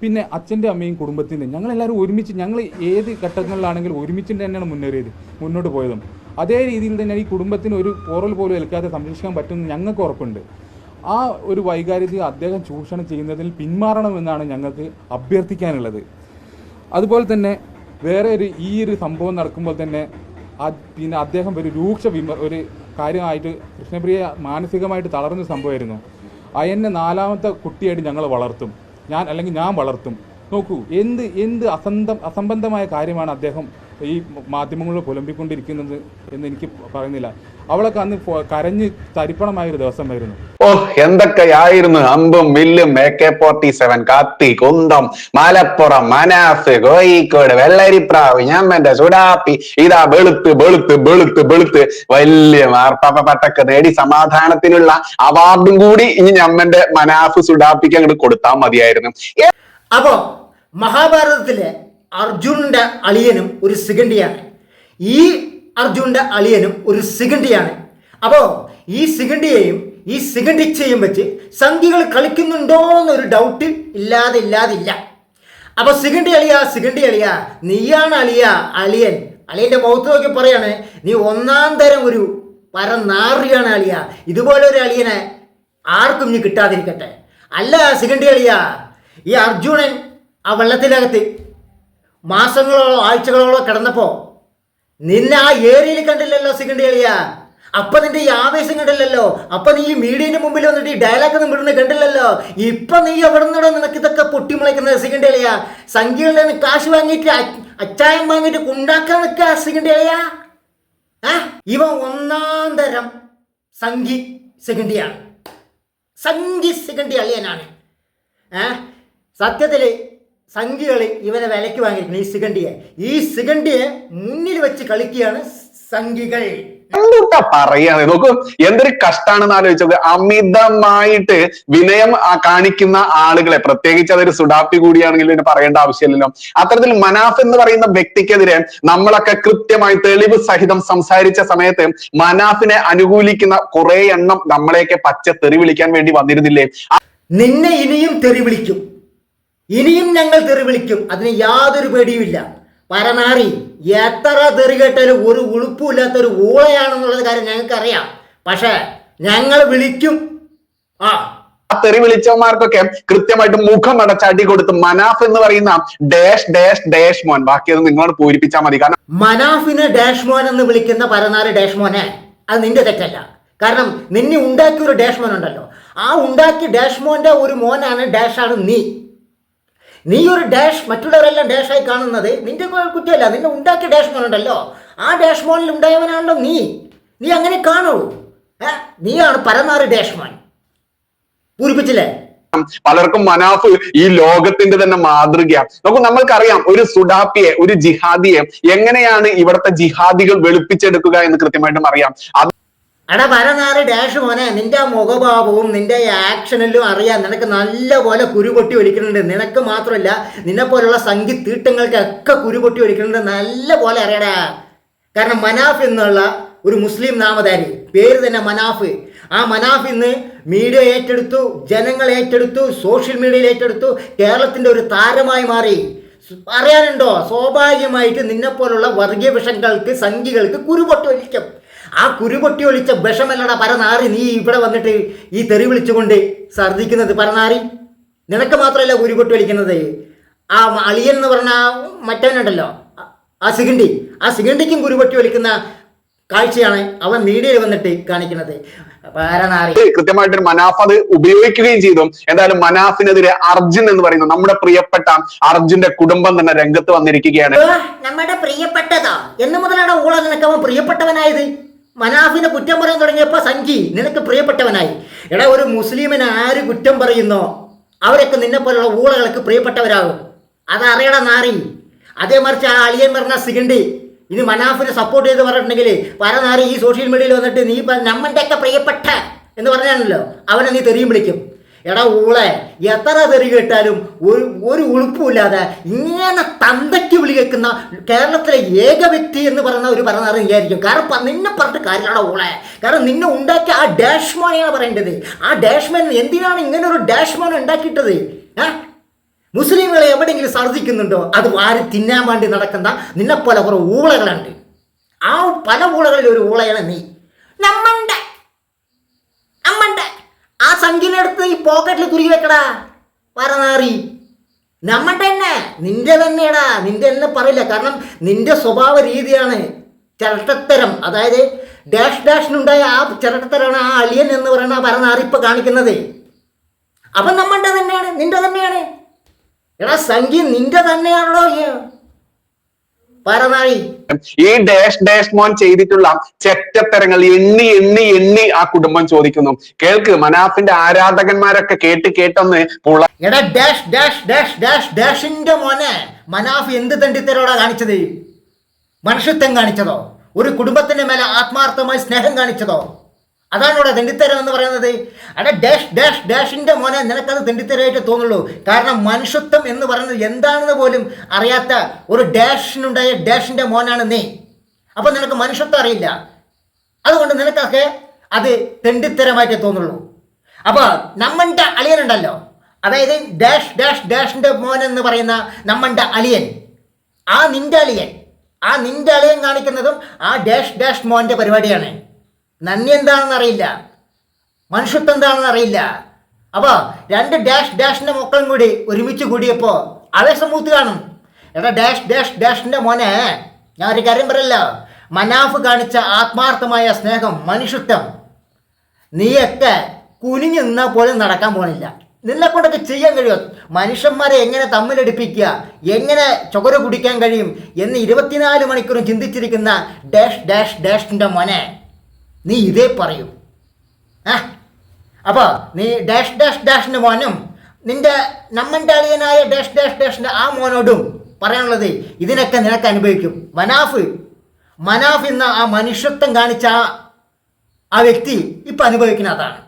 പിന്നെ അച്ഛൻ്റെ അമ്മയും കുടുംബത്തിൻ്റെ ഞങ്ങളെല്ലാവരും ഒരുമിച്ച്, ഞങ്ങൾ ഏത് ഘട്ടങ്ങളിലാണെങ്കിലും ഒരുമിച്ചിട്ട് തന്നെയാണ് മുന്നോട്ട് പോയതും. അതേ രീതിയിൽ തന്നെ ഈ കുടുംബത്തിന് ഒരു പോറൽ പോലും ഏൽക്കാതെ സംരക്ഷിക്കാൻ പറ്റുമെന്ന് ഞങ്ങൾക്ക് ഉറപ്പുണ്ട്. ആ ഒരു വൈകാരികത അദ്ദേഹം ചൂഷണം ചെയ്യുന്നതിൽ പിന്മാറണമെന്നാണ് ഞങ്ങൾക്ക് അഭ്യർത്ഥിക്കാനുള്ളത്. അതുപോലെ തന്നെ വേറെ ഈ ഒരു സംഭവം നടക്കുമ്പോൾ തന്നെ പിന്നെ അദ്ദേഹം ഒരു ഒരു കാര്യമായിട്ട് കൃഷ്ണപ്രിയ മാനസികമായിട്ട് തളർന്ന സംഭവമായിരുന്നു. അയന്നെ 4ാമത്തെ കുട്ടിയായിട്ട് ഞങ്ങൾ വളർത്തും, ഞാൻ വളർത്തും. നോക്കൂ, എന്ത് അസംബന്ധമായ കാര്യമാണ് അദ്ദേഹം ഈ മാധ്യമങ്ങളിൽ പുലമ്പിക്കൊണ്ടിരിക്കുന്നത് എന്ന് എനിക്ക് പറയുന്നില്ല. അവളൊക്കെ അന്ന് കരഞ്ഞ് തരിപ്പണമായൊരു ദിവസമായിരുന്നു. എന്തൊക്കെയായിരുന്നു അമ്പും വില്ലും AK-47, കത്തി, കുന്തം, മലപ്പുറം, മനാഫ്, കോഴിക്കോട്, വെള്ളരിപ്രാവ്, ഞമ്മന്റെ സുഡാപ്പി, ഇതാ വെളുത്ത് വെളുത്ത് വെളുത്ത് വെളുത്ത് വലിയ മാർപ്പാപ്പ പട്ടൊക്കെ നേടി സമാധാനത്തിനുള്ള അവാർഡും കൂടി ഇനി ഞമ്മന്റെ മനാഫ് സുഡാപ്പിക്ക് അങ്ങോട്ട് കൊടുത്താൽ മതിയായിരുന്നു. അപ്പോ മഹാഭാരതത്തിലെ അർജുനന്റെ അളിയനും ഒരു സിഗണ്ടിയാണ്, ഈ അർജുനന്റെ അളിയനും ഒരു സിഗണ്ടിയാണ്. അപ്പോൾ ഈ സിഗണ്ടിയെയും ഈ സിഗണ്ടിച്ചയും വെച്ച് സംഘികൾ കളിക്കുന്നുണ്ടോ എന്നൊരു ഡൗട്ട് ഇല്ലാതില്ല. അപ്പൊ സിഗണ്ടി അളിയ നീയാണ് അളിയന്റെ മുഖത്ത് നോക്കി പറയാണ്, നീ 1-ാം തരം ഒരു പരനാറിയാണ് അളിയ. ഇതുപോലെ ഒരു അളിയനെ ആർക്കും നീ കിട്ടാതിരിക്കട്ടെ. അല്ല സിഗണ്ടി അളിയ, ഈ അർജുനൻ ആ വെള്ളത്തിനകത്ത് മാസങ്ങളോളം ആഴ്ചകളോളം കിടന്നപ്പോ നിന്നെ ആ ഏരിയയിൽ കണ്ടില്ലല്ലോ സിഗണ്ടി അളിയ. അപ്പൊ നിന്റെ ഈ ആവേശം കണ്ടില്ലല്ലോ. അപ്പൊ നീ ഈ മീഡിയന്റെ മുമ്പിൽ വന്നിട്ട് ഈ ഡയലോഗ് ഒന്നും വിടുന്നത് കണ്ടില്ലല്ലോ. ഇപ്പൊ നീ എവിടെ നിന്നോ നിനക്ക് ഇതൊക്കെ പൊട്ടിമുളയ്ക്കുന്നത് സിഗണ്ടി അളിയ? സംഖ്യകളുടെ കാശ് വാങ്ങിയിട്ട് അച്ചായം വാങ്ങിയിട്ട് ഉണ്ടാക്കാൻ നിൽക്കുക സിഗണ്ടി അളിയ. ഇവ 1-ാം തരം സിഗണ്ടിയാണ്, സിഗണ്ടി അളിയനാണ്. സത്യത്തില് സംഖ്യകൾ ഇവനെ വിലയ്ക്ക് വാങ്ങിയിരിക്കുന്നത് ഈ സിഗണ്ടിയെ മുന്നിൽ വെച്ച് കളിക്കുകയാണ് സംഖ്യകൾ. എന്താ പറയാണ്, നോക്കൂ എന്തൊരു കഷ്ടാണെന്ന് ആലോചിച്ചത്. അമിതമായിട്ട് വിനയം കാണിക്കുന്ന ആളുകളെ, പ്രത്യേകിച്ച് അതൊരു സുഡാപ്പി കൂടിയാണെങ്കിൽ ഇതിന് പറയേണ്ട ആവശ്യമില്ലല്ലോ. അത്തരത്തിൽ മനാഫ് എന്ന് പറയുന്ന വ്യക്തിക്കെതിരെ നമ്മളൊക്കെ കൃത്യമായി തെളിവ് സഹിതം സംസാരിച്ച സമയത്ത് മനാഫിനെ അനുകൂലിക്കുന്ന കുറെ എണ്ണം നമ്മളെയൊക്കെ പച്ച തെറി വിളിക്കാൻ വേണ്ടി വന്നിരുന്നില്ലേ? നിന്നെ ഇനിയും തെറി വിളിക്കും, ഇനിയും ഞങ്ങൾ തെറി വിളിക്കും, അതിന് യാതൊരു പേടിയുമില്ല. പരനാറി എത്ര തെറി കേട്ടാലും ഒരു ഉളുപ്പുമില്ലാത്തൊരു ഊളയാണെന്നുള്ളത് കാര്യം ഞങ്ങൾക്കറിയാം. പക്ഷെ ഞങ്ങൾ വിളിക്കും. ആ തെറി വിളിച്ചവന്മാർക്കൊക്കെ കൃത്യമായിട്ട് മുഖം അടച്ചടി കൊടുത്ത് മനാഫ് എന്ന് പറയുന്ന ഡാഷ് മോൻ, ബാക്കി അത് നിങ്ങളോട് പൂരിപ്പിച്ചാൽ മതി. കാരണം മനാഫിനെ ഡാഷ് മോൻ എന്ന് വിളിക്കുന്ന പരനാറി ഡാഷ് മോനെ, അത് നിന്റെ തെറ്റല്ല. കാരണം നിന്നെ ഉണ്ടാക്കിയ ഒരു ഡാഷ് മോൻ ഉണ്ടല്ലോ, ആ ഉണ്ടാക്കിയ ഡാഷ് മോന്റെ ഒരു മോനാണ് ഡാഷാണ് നീ ഒരു ഡാഷ്, മറ്റുള്ളവരെല്ലാം ഡാഷായി കാണുന്നത് നിന്റെ കുറ്റമല്ല. നിന്നെ ഉണ്ടാക്കിയ ഡാഷ് മോൻ ഉണ്ടല്ലോ, ആ ഡാഷ് മോനിൽ ഉണ്ടായവനാണല്ലോ നീ അങ്ങനെ കാണുള്ളൂ. നീയാണ് പരനാറി ഡാഷ് മോൻ. പൂരിപ്പിച്ചില്ലേ? പലർക്കും മനാഫ് ഈ ലോകത്തിന്റെ തന്നെ മാതൃകയാണ്. നോക്കൂ, നമ്മൾക്കറിയാം ഒരു സുഡാപ്പിയെ, ഒരു ജിഹാദിയെ എങ്ങനെയാണ് ഇവിടുത്തെ ജിഹാദികൾ വെളുപ്പിച്ചെടുക്കുക എന്ന് കൃത്യമായിട്ടും അറിയാം. എടാ പരനാറി ഡാഷ് മോനെ, നിന്റെ മുഖഭാവവും നിന്റെ ആക്ഷനിലും അറിയാം നിനക്ക് നല്ലപോലെ കുരുപൊട്ടി ഒലിക്കുന്നുണ്ട്. നിനക്ക് മാത്രമല്ല, നിന്നെ പോലുള്ള സംഗീത തീട്ടങ്ങൾക്കൊക്കെ കുരുപൊട്ടി ഒലിക്കുന്നുണ്ട്, നല്ല പോലെ അറിയടാ. കാരണം മനാഫ് എന്നുള്ള ഒരു മുസ്ലിം നാമധാരി, പേര് തന്നെ മനാഫ്. ആ മനാഫ് ഇന്ന് മീഡിയ ഏറ്റെടുത്തു, ജനങ്ങൾ ഏറ്റെടുത്തു, സോഷ്യൽ മീഡിയയിൽ ഏറ്റെടുത്തു, കേരളത്തിന്റെ ഒരു താരമായി മാറി. പറയാനുണ്ടോ? സ്വാഭാവികമായിട്ട് നിന്നെപ്പോലുള്ള വർഗീയ വിഷങ്ങൾക്ക്, സംഘികൾക്ക് കുരുപൊട്ടി ഒലിക്കും. ആ കുരുപൊട്ടി ഒളിച്ച വിഷമല്ലടാ പരനാറി നീ ഇവിടെ വന്നിട്ട് ഈ തെറി വിളിച്ചുകൊണ്ട് ഛർദ്ദിക്കുന്നത്. പരനാറി നിനക്ക് മാത്രമല്ല കുരുപൊട്ടി ഒലിക്കുന്നത്, ആ അളിയൻ എന്ന് പറഞ്ഞ മറ്റവനുണ്ടല്ലോ, ആ സിഗണ്ടിക്കും കുരുപൊട്ടി ഒലിക്കുന്ന കാഴ്ചയാണ് അവൻ മീഡിയയിൽ വന്നിട്ട് കാണിക്കുന്നത്. കൃത്യമായിട്ട് മനാഫ് അത് ഉപയോഗിക്കുകയും ചെയ്തു. എന്തായാലും മനാഫിനെതിരെ അർജുൻ എന്ന് പറയുന്ന നമ്മുടെ പ്രിയപ്പെട്ട അർജുന്റെ കുടുംബം തന്നെ രംഗത്ത് വന്നിരിക്കുകയാണ്. നമ്മുടെ പ്രിയപ്പെട്ടതാ എന്ന് മുതലാണ് ഊള നിനക്ക് അവൻ പ്രിയപ്പെട്ടവനായത്? മനാഫിനെ കുറ്റം പറയാൻ തുടങ്ങിയപ്പോ സംഘി നിനക്ക് പ്രിയപ്പെട്ടവനായി. എടാ, ഒരു മുസ്ലിമിനെ ആര് കുറ്റം പറയുന്നോ അവരൊക്കെ നിന്നെ പോലുള്ള ഊളകൾക്ക് പ്രിയപ്പെട്ടവരാകും. അതറിയടാ നാറി. അതേ മറിച്ച് ആ അളിയൻ പറഞ്ഞ സിഗണ്ടി ഇനി മനാഫിനെ സപ്പോർട്ട് ചെയ്ത് പറഞ്ഞിട്ടുണ്ടെങ്കിൽ പരനാറി ഈ സോഷ്യൽ മീഡിയയിൽ വന്നിട്ട് നീ നമ്മൻ്റെ ഒക്കെ പ്രിയപ്പെട്ട എന്ന് പറഞ്ഞാണല്ലോ അവനെ നീ തെറിയും വിളിക്കും. എടാ ഊളെ, എത്ര തെറി കേട്ടാലും ഒരു ഉളുപ്പുമില്ലാതെ ഇങ്ങനെ തന്തയ്ക്ക് വിളി കേൾക്കുന്ന കേരളത്തിലെ ഏക വ്യക്തി എന്ന് പറയുന്ന ഒരു പരനാറി വിചാരിക്കും. കാരണം നിന്നെ പറഞ്ഞിട്ട് കാര്യമാണോ ഊളെ? കാരണം നിന്നെ ഉണ്ടാക്കിയ ആ ഡാഷ്മോനെയാണ് പറയേണ്ടത്. ആ ഡാഷ്മോൻ എന്തിനാണ് ഇങ്ങനെ ഒരു ഡാഷ്മോൻ ഉണ്ടാക്കിയിട്ടത്? മുസ്ലിങ്ങൾ എവിടെയെങ്കിലും ഛർദ്ദിക്കുന്നുണ്ടോ അത് വാരി തിന്നാൻ വേണ്ടി നടക്കുന്ന നിന്നെപ്പോലെ കുറേ ഊളകളുണ്ട്. ആ പല ഊളകളിൽ ഒരു ഊളയാണ് നീ. നമ്മണ്ട ആ സംഖ്യനെടുത്ത് ഈ പോക്കറ്റിൽ തുരുകി വെക്കടാ പരനാറി. നമ്മണ്ട തന്നെ നിന്റെ തന്നെയാടാ, നിന്റെ തന്നെ പറയില്ല. കാരണം നിന്റെ സ്വഭാവ രീതിയാണ് ചിരട്ടത്തരം. അതായത് ഡാഷിനുണ്ടായ ആ ചിരട്ടത്തരാണ് ആ അളിയൻ എന്ന് പറയുന്ന ആ പരനാറിപ്പ് കാണിക്കുന്നത്. അപ്പം നമ്മണ്ട തന്നെയാണ്, നിന്റെ തന്നെയാണ്. എടാ സംഖ്യ നിന്റെ തന്നെയാണല്ലോ ഈ പരനാഴി. ഈ ഡാഷ് മോൻ ചെയ്തിട്ടുള്ള ചെറ്റത്തരങ്ങൾ എണ്ണി എണ്ണി എണ്ണി ആ കുടുംബം ചോദിക്കുന്നു. കേൾക്ക്, മനാഫിന്റെ ആരാധകന്മാരൊക്കെ കേട്ടൊന്ന് എടാ ഡാഷിന്റെ മോനെ മനാഫ് എന്ത് തണ്ടിത്തരോടാ കാണിച്ചത്? മനുഷ്യത്വം കാണിച്ചതോ? ഒരു കുടുംബത്തിന്റെ മേലെ ആത്മാർത്ഥമായി സ്നേഹം കാണിച്ചതോ? അതാണ് ഇവിടെ തെണ്ടിത്തരം എന്ന് പറയുന്നത്. അവിടെ ഡാഷിന്റെ മോനെ നിനക്കത് തെണ്ടിത്തരമായിട്ട് തോന്നുള്ളൂ. കാരണം മനുഷ്യത്വം എന്ന് പറയുന്നത് എന്താണെന്ന് പോലും അറിയാത്ത ഒരു ഡാഷിന്റെ മോനാണ് നീ. അപ്പം നിനക്ക് മനുഷ്യത്വം അറിയില്ല. അതുകൊണ്ട് നിനക്കൊക്കെ അത് തെണ്ടിത്തരമായിട്ടേ തോന്നുള്ളൂ. അപ്പോൾ നമ്മൻ്റെ അളിയനുണ്ടല്ലോ, അതായത് ഡാഷിന്റെ മോൻ എന്ന് പറയുന്ന നമ്മൻ്റെ അളിയൻ, ആ നിന്റെ അളിയൻ കാണിക്കുന്നതും ആ ഡാഷ് മോൻ്റെ പരിപാടിയാണ്. നന്ദി എന്താണെന്ന് അറിയില്ല, മനുഷ്യത്വം എന്താണെന്ന് അറിയില്ല. അപ്പോൾ രണ്ട് ഡാഷിന്റെ മക്കളും കൂടി ഒരുമിച്ച് കൂടിയപ്പോൾ ആവേശം മൂത്ത് കാണും. എടാ ഡാഷിന്റെ മോനെ, ഞാൻ ഒരു കാര്യം പറയല്ല, മനാഫ് കാണിച്ച ആത്മാർത്ഥമായ സ്നേഹം, മനുഷ്യത്വം നീയൊക്കെ കുനിഞ്ഞു നിന്നാൽ പോലും നടക്കാൻ പോണില്ല. നിന്നെ കൊണ്ടൊക്കെ ചെയ്യാൻ കഴിയും. മനുഷ്യന്മാരെ എങ്ങനെ തമ്മിലടിപ്പിക്കുക, എങ്ങനെ ചുകര കുടിക്കാൻ കഴിയും എന്ന് 24 മണിക്കൂറും ചിന്തിച്ചിരിക്കുന്ന ഡാഷിന്റെ മോനെ, നീ ഇതേ പറയൂ. അപ്പോൾ നീ ഡാഷിന്റെ മോനും നിന്റെ നമ്മൻ്റെ അളിയനായ ഡാഷിന്റെ ആ മോനോടും പറയാനുള്ളത് ഇതിനൊക്കെ നിനക്ക് അനുഭവിക്കും. മനാഫ് എന്ന ആ മനുഷ്യത്വം കാണിച്ച ആ വ്യക്തി ഇപ്പം അനുഭവിക്കുന്നതാണ്.